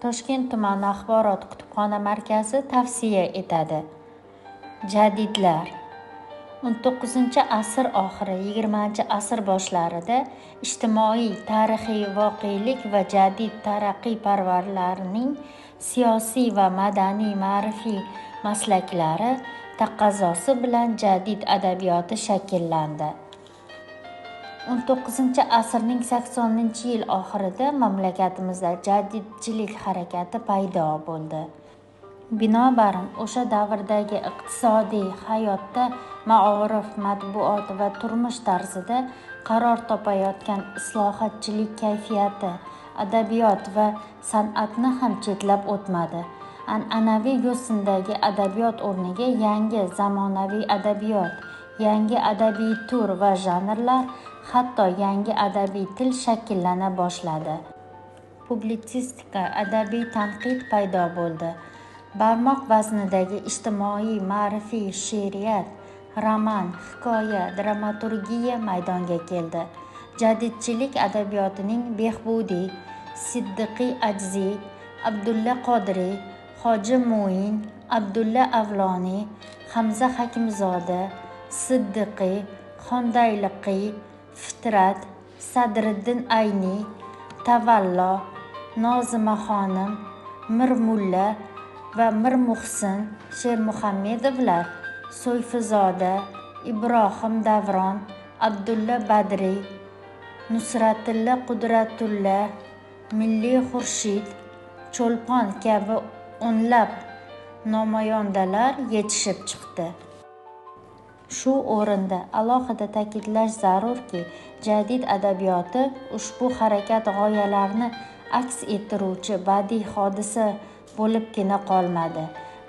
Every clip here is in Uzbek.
Toshkent tumani axborot kutubxona markazi tavsiya etadi. Jadidlar 19-asr oxiri 20-asr boshlarida ijtimoiy, tarixiy voqelik va jadid taraqqiyparvarlarning siyosiy va madaniy ma'rifiy maslaklari taqozosi bilan jadid adabiyoti shakllandi. 19-asrning 80-yil oxirida mamlakatimizda jadidchilik harakati paydo bo'ldi. Binobarin, o'sha davrdagi iqtisodiy hayotda, maorif, matbuot va turmush tarzida qaror topayotgan islohotchilik kayfiyati adabiyot va san'atni ham chetlab o'tmadi. An'anaviy yo'sindagi adabiyot o'rniga yangi zamonaviy adabiyot, yangi adabiy tur va janrlar, hatto yangi adabiy til shakllana boshladi. Publitsistika, adabiy tanqid paydo bo'ldi. Barmoq vaznidagi ijtimoiy ma'rifiy she'riyat, roman, hikoya, dramaturgiya maydonga keldi. Jadidchilik adabiyotining Behbudiy, Siddiqiy Ajzi, Abdulla Qodiriy, Hoji Mo'in, Abdulla Avloniy, Hamza Hakimzoda, Siddiqiy, Xondayliqiy, Fitrat, Sadriddin Ayni, Tavallo, Nozima xonim, Mir Mulla va Mir Muhsin Shermuhammedovlar, So'yfizoda, Ibrohim Davron, Abdulla Badriy, Nusratilla Qudratulla, Milliy Xurshid, Cho'lpon kabi o'nlab namoyandalar yetishib chiqdi. Shu o'rinda alohida ta'kidlash zarurki, jadid adabiyoti ushbu harakat g'oyalarini aks ettiruvchi badiiy hodisa bo'libgina qolmadi,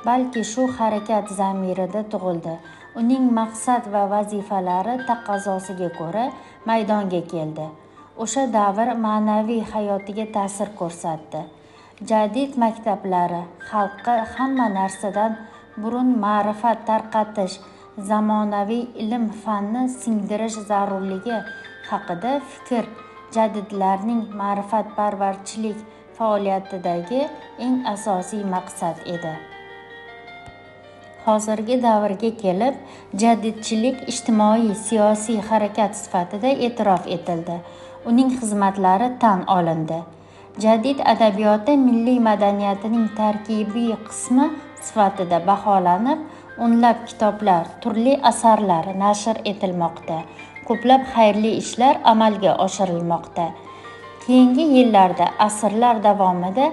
balki shu harakat zamirida tug'ildi. Uning maqsad va vazifalari taqozosiga ko'ra maydonga keldi. O'sha davr ma'naviy hayotiga ta'sir ko'rsatdi. Jadid maktablari xalqqa hamma narsadan burun ma'rifat tarqatish, zamonaviy ilm-fanni singdirish zarurligi haqida fikr jadidlarning ma'rifatparvarchilik faoliyatidagi eng asosiy maqsad edi. Hozirgi davrga kelib, jadidchilik ijtimoiy-siyosiy harakat sifatida e'tirof etildi. Uning xizmatlari tan olindi. Jadid adabiyoti milliy madaniyatining tarkibiy qismi sifatida baholanib, o'nlab kitoblar, turli asarlar nashr etilmoqda. Ko'plab xayrli ishlar amalga oshirilmoqda. Keyingi yillarda, asrlar davomida